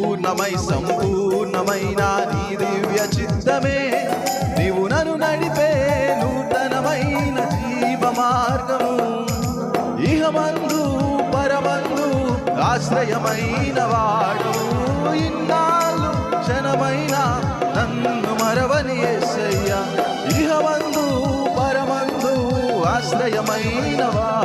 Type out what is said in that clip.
పూర్ణమై సంపూర్ణమైన నీ దివ్య చిత్తమే నీవు నన్ను నడిపే నూతనమైన జీవ మార్గము ఇహమందు పరమందు ఆశ్రయమైన వాడు ఇన్నాళ్ళు క్షణమైన నన్ను మరవని యేసయ్యా ఇహమందు పరమందు ఆశ్రయమైన వాడు